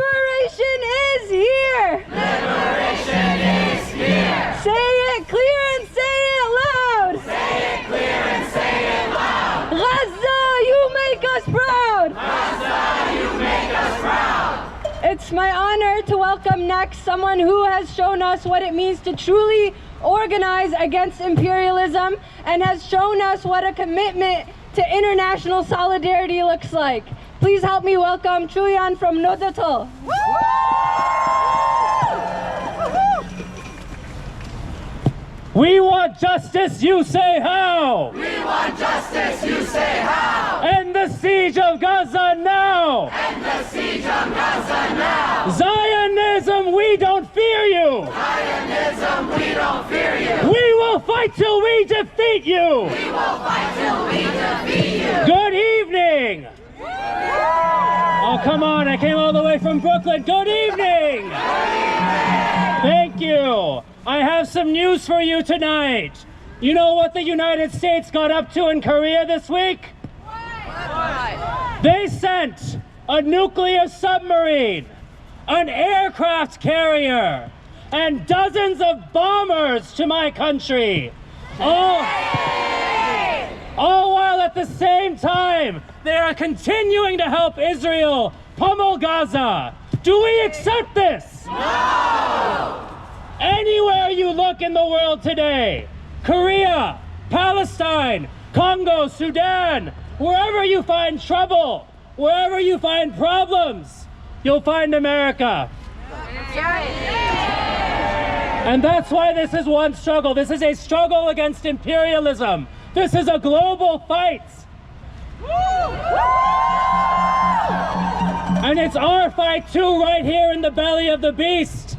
Liberation is here! Liberation is here! Say it clear and say it loud! Say it clear and say it loud! Gaza, you make us proud! Gaza, you make us proud! It's my honor to welcome next someone who has shown us what it means to truly organize against imperialism and has shown us what a commitment to international solidarity looks like. Please help me welcome Chuyan from Nodatal. We want justice, you say how? We want justice, you say how? End the siege of Gaza now! End the siege of Gaza now! Zionism, we don't fear you! Zionism, we don't fear you! We will fight till we defeat you! We will fight till we defeat you! Good evening! Oh, come on, I came all the way from Brooklyn. Good evening! Good evening! Thank you! I have some news for you tonight. You know what the United States got up to in Korea this week? What? They sent a nuclear submarine, an aircraft carrier, and dozens of bombers to my country. All while at the same time, they are continuing to help Israel pummel Gaza. Do we accept this? No! Anywhere you look in the world today, Korea, Palestine, Congo, Sudan, wherever you find trouble, wherever you find problems, you'll find America. And that's why this is one struggle. This is a struggle against imperialism. This is a global fight. And it's our fight too, right here in the belly of the beast.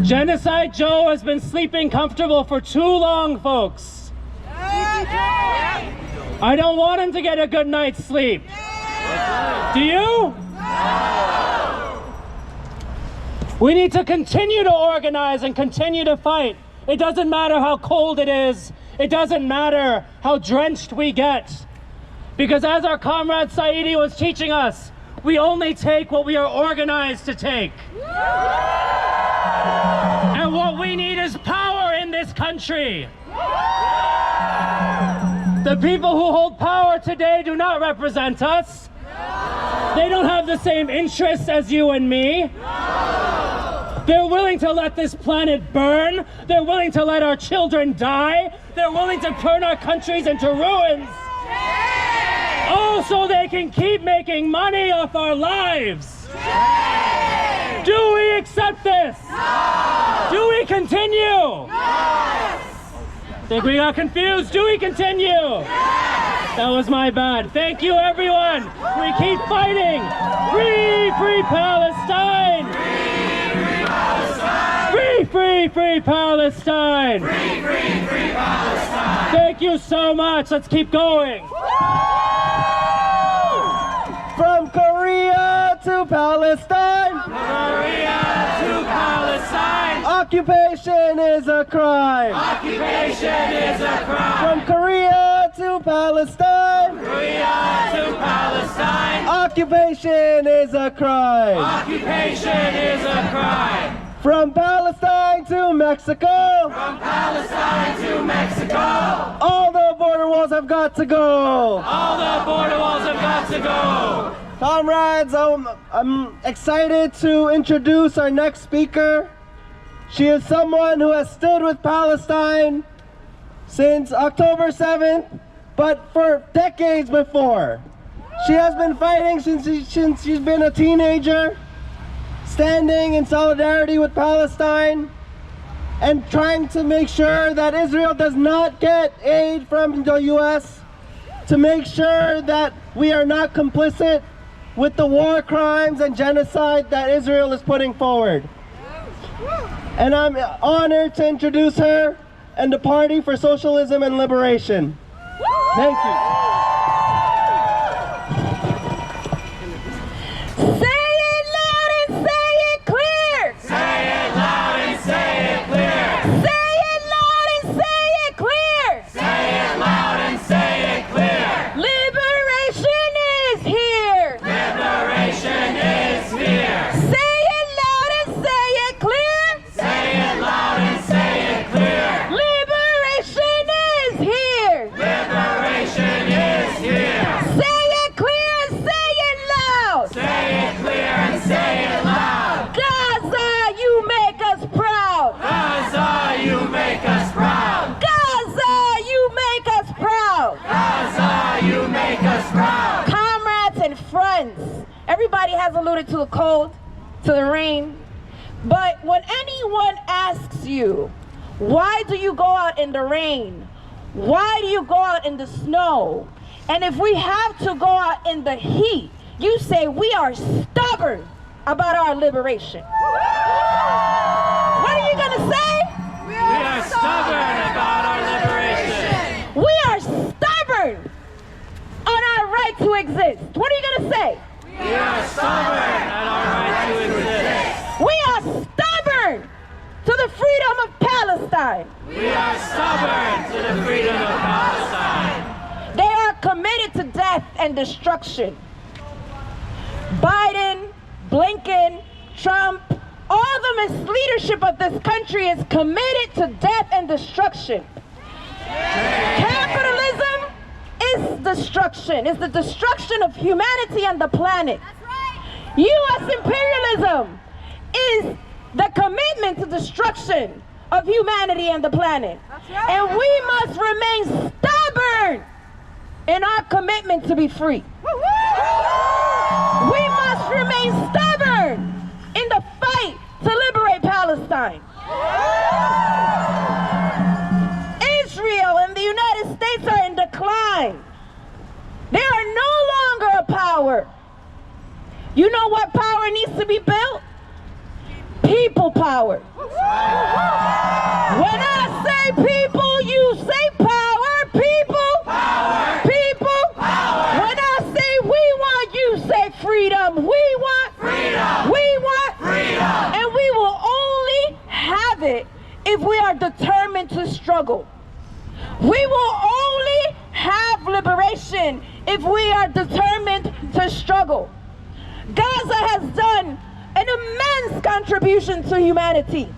Genocide Joe has been sleeping comfortable for too long, folks. I don't want him to get a good night's sleep. Do you? We need to continue to organize and continue to fight. It doesn't matter how cold it is. It doesn't matter how drenched we get. Because as our comrade Saidi was teaching us, we only take what we are organized to take. And what we need is power in this country. The people who hold power today do not represent us. They don't have the same interests as you and me. They're willing to let this planet burn. They're willing to let our children die. They're willing to turn our countries into ruins. Oh, so they can keep making money off our lives. Do we accept this? No! Do we continue? Yes! Think we got confused? Do we continue? Yes! That was my bad. Thank you, everyone. We keep fighting. Free, free Palestine. Free, free Palestine. Free, free, free Palestine. Free, free, free Palestine. Thank you so much. Let's keep going. From Korea to Palestine. Korea to Palestine. Occupation is a crime. Occupation is a crime. From Korea to Palestine. Korea to Palestine. Occupation is a crime. Occupation is a crime. From Palestine to Mexico. From Palestine to Mexico. All the border walls have got to go. All the border walls have got to go. Comrades, I'm excited to introduce our next speaker. She is someone who has stood with Palestine since October 7th, but for decades before. She has been fighting since she's been a teenager, standing in solidarity with Palestine and trying to make sure that Israel does not get aid from the US, to make sure that we are not complicit with the war crimes and genocide that Israel is putting forward. And I'm honored to introduce her and the Party for Socialism and Liberation. Thank you. Say it loud and say it clear! Say it loud and say it clear. Say it loud and say it clear! Say it loud and say it clear. Liberation is here! Liberation depends. Everybody has alluded to the cold, to the rain. But when anyone asks you, why do you go out in the rain? Why do you go out in the snow? And if we have to go out in the heat, you say we are stubborn about our liberation. What are you going to say? We are stubborn about our liberation. We are stubborn on our right to exist. What are you going to say? We are stubborn at our right to exist. We are stubborn to the freedom of Palestine. We are stubborn to the freedom of Palestine. They are committed to death and destruction. Biden, Blinken, Trump, all the leadership of this country is committed to death and destruction. Capitalism is destruction. It's the destruction of humanity and the planet. U.S. imperialism is the commitment to destruction of humanity and the planet. And we must remain stubborn in our commitment to be free. We must remain stubborn in the fight to liberate Palestine. Israel and the United States are in decline. They are no longer a power. You know what power needs to be built? People power. When I say people, you say power. People. Power. People. Power. When I say we want, you say freedom. We want. Freedom. We want. Freedom. And we will only have it if we are determined to struggle. We will only have liberation if we are determined to struggle. Gaza has done an immense contribution to humanity.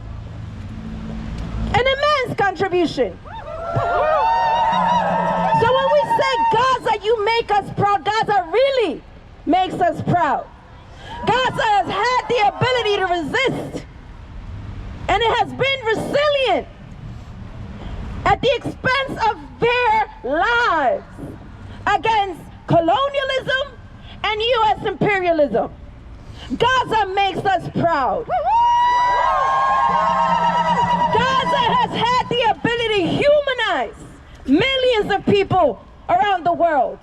An immense contribution. So when we say Gaza, you make us proud, Gaza really makes us proud. Gaza has had the ability to resist, and it has been resilient at the expense of their lives against colonialism and U.S. imperialism. Gaza makes us proud. Gaza has had the ability to humanize millions of people around the world.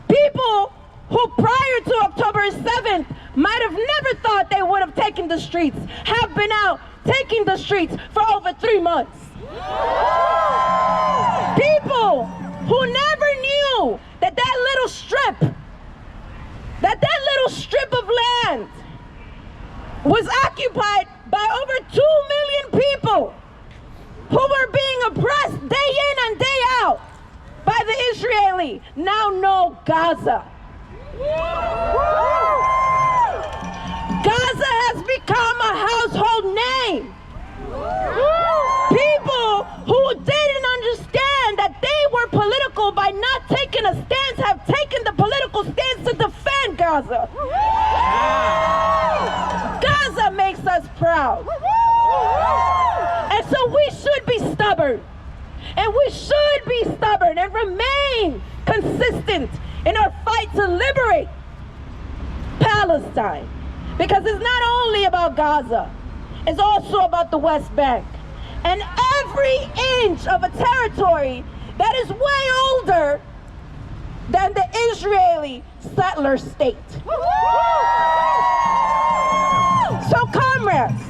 People who prior to October 7th might have never thought they would have taken the streets, have been out taking the streets for over 3 months. People who never knew that little strip of land was occupied by over 2 million people who were being oppressed day in and day out by the Israeli, now know Gaza. Gaza has become a household name. People who didn't understand that they were political by not taking a stance have taken the political stance to defend Gaza. Gaza makes us proud. And so we should be stubborn. And we should be stubborn and remain consistent in our fight to liberate Palestine. Because it's not only about Gaza, it's also about the West Bank. And every inch of a territory that is way older than the Israeli settler state. So comrades,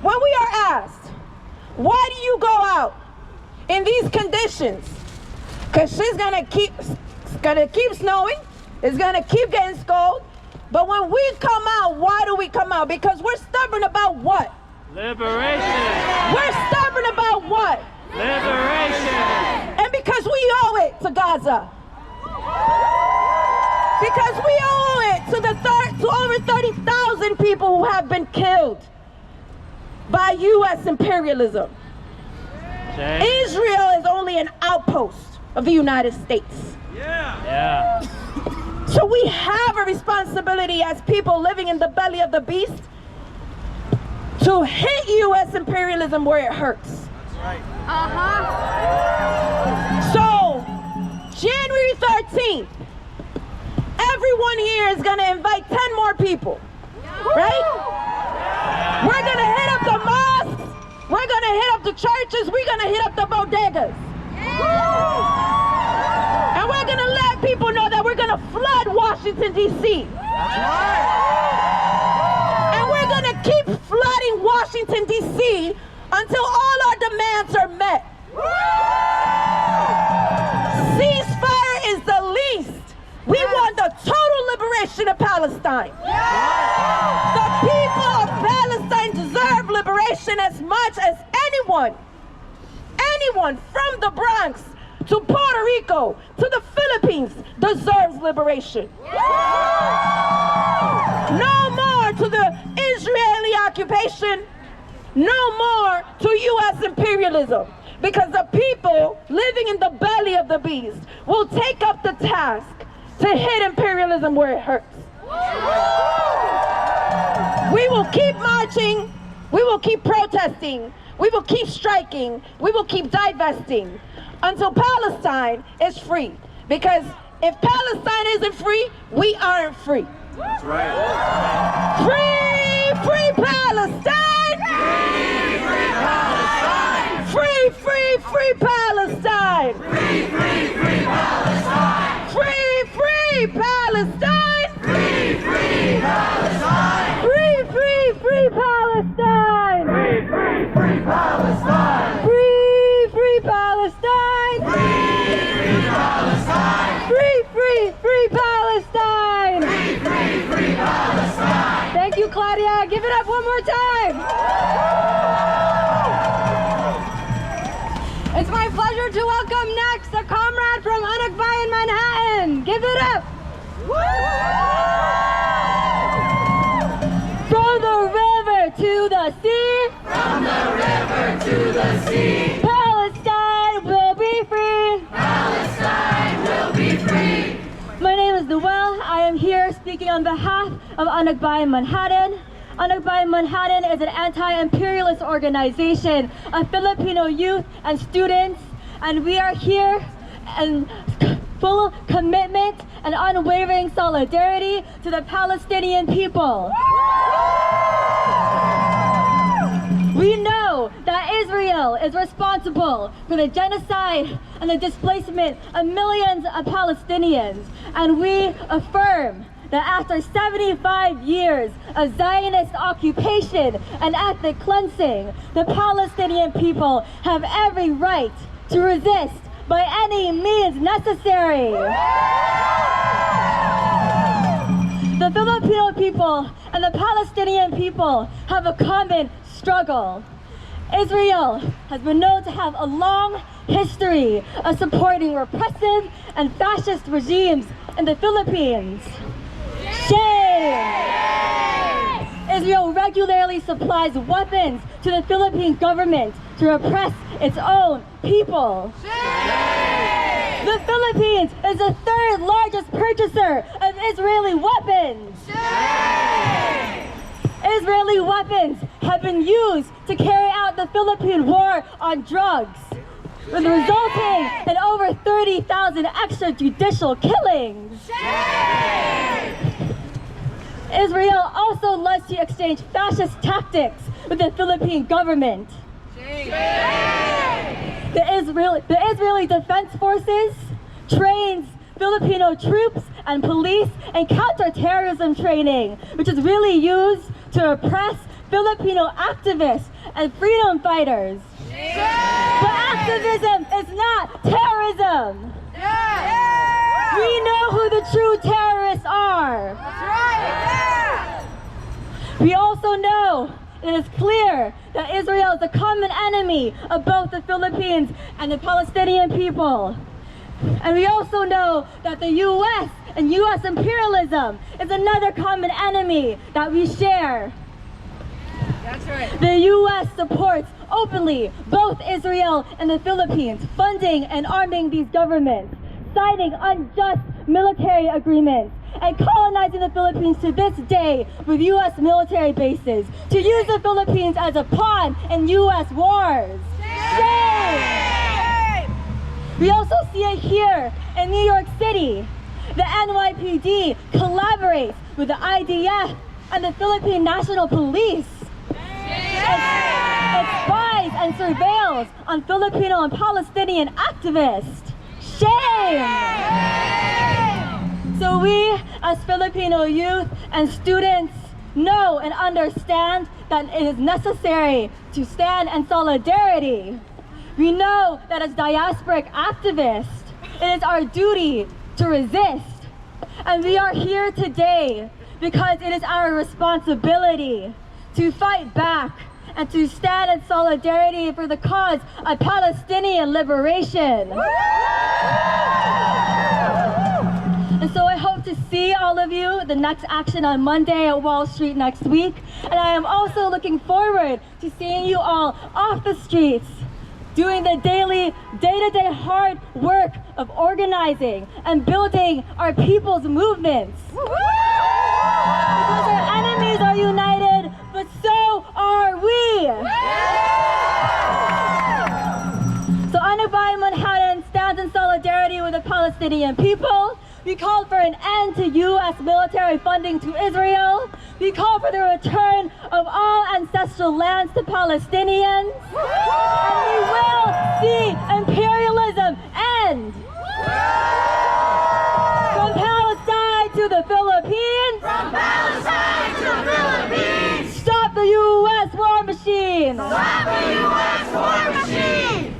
when we are asked, why do you go out in these conditions? Because it's gonna keep snowing, it's gonna keep getting cold. But when we come out, why do we come out? Because we're stubborn about what? Liberation. We're stubborn about what? Liberation. And because we owe it to Gaza. Because we owe it to over 30,000 people who have been killed by U.S. imperialism. Israel is only an outpost of the United States. Yeah. So we have a responsibility as people living in the belly of the beast to hit U.S. imperialism where it hurts. That's right. So, January 13th, everyone here is gonna invite 10 more people, right? We're gonna hit up the mosques, we're gonna hit up the churches, we're gonna hit up the bodegas. And we're gonna let people know that we're gonna flood Washington, D.C. And we're gonna keep flooding Washington, D.C. until all our demands are met. Ceasefire is the least. We want the total liberation of Palestine. The people of Palestine deserve liberation as much as anyone from the Bronx to Puerto Rico to the Philippines deserves liberation. No more to the Israeli occupation. No more to U.S. imperialism, because the people living in the belly of the beast will take up the task to hit imperialism where it hurts. We will keep marching, we will keep protesting, we will keep striking, we will keep divesting until Palestine is free. Because if Palestine isn't free, we aren't free. That's right. Free, free Palestine! Free, free, free Palestine! Free, free, free Palestine! Free, free Palestine! Free, free Palestine! Free, free, free Palestine! Free, free, free Palestine! Free, free Palestine! Free, free Palestine! Free, free, free Palestine! Free, free, free Palestine! Thank you, Claudia. Give it up one more time. It's my pleasure to welcome next a comrade from Anakbai in Manhattan. Give it up. From the river to the sea. From the river to the sea. Palestine will be free. Palestine will be free. My name is Noel. I am here speaking on behalf of Anakbai Manhattan. Anakbai Manhattan is an anti-imperialist organization of Filipino youth and students, and we are here in full commitment and unwavering solidarity to the Palestinian people. We know that Israel is responsible for the genocide and the displacement of millions of Palestinians, and we affirm that after 75 years of Zionist occupation and ethnic cleansing, the Palestinian people have every right to resist by any means necessary. The Filipino people and the Palestinian people have a common struggle. Israel has been known to have a long history of supporting repressive and fascist regimes in the Philippines. Shame! Israel regularly supplies weapons to the Philippine government to repress its own people. Shame! The Philippines is the third largest purchaser of Israeli weapons. Shame! Israeli weapons have been used to carry out the Philippine war on drugs, resulting in over 30,000 extrajudicial killings. Shame! Israel also loves to exchange fascist tactics with the Philippine government. Shame! The Israeli Defense Forces trains Filipino troops and police in counterterrorism training, which is really used to oppress Filipino activists and freedom fighters. Shame! But activism is not terrorism. Yeah. We know who the true terrorists are. That's right. Yeah. We also know it is clear that Israel is a common enemy of both the Philippines and the Palestinian people. And we also know that the U.S. and U.S. imperialism is another common enemy that we share. That's right. The U.S. supports openly both Israel and the Philippines, funding and arming these governments, signing unjust military agreements, and colonizing the Philippines to this day with U.S. military bases to use the Philippines as a pawn in U.S. wars. Shame! We also see it here in New York City. The NYPD collaborates with the IDF and the Philippine National Police. It spies and surveils on Filipino and Palestinian activists. Shame! So we, as Filipino youth and students, know and understand that it is necessary to stand in solidarity. We know that as diasporic activists, it is our duty to resist. And we are here today because it is our responsibility to fight back and to stand in solidarity for the cause of Palestinian liberation. And so I hope to see all of you the next action on Monday at Wall Street next week. And I am also looking forward to seeing you all off the streets, doing the daily, day-to-day hard work of organizing and building our people's movements. Because our enemies are united, but so are we. So Anabay Manhattan stands in solidarity with the Palestinian people. We call for an end to U.S. military funding to Israel. We call for the return of all ancestral lands to Palestinians. And we will see imperialism end. From Palestine to the Philippines. From Palestine to the Philippines. Stop the U.S. war machine. Stop the U.S. war machines.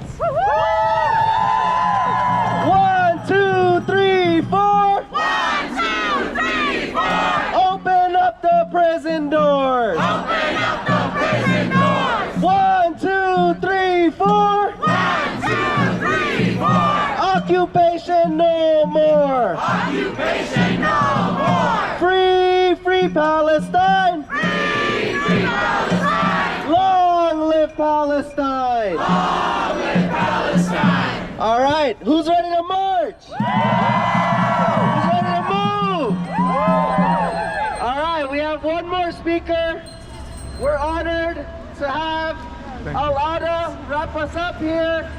1, 2, 3, 4. 1, 2, 3, 4. Open up the prison doors. Open up the prison doors. 1, 2, 3, 4. 1, 2, 3, 4. Occupation no more. Occupation no more. Free, free Palestine. Free, free Palestine. Long live Palestine. Long live Palestine. All right, who's ready to march? Who's ready to move? All right, we have one more speaker. We're honored to have Al-Ada wrap us up here.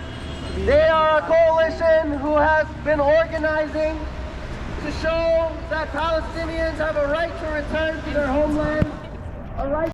They are a coalition who has been organizing to show that Palestinians have a right to return to their homeland.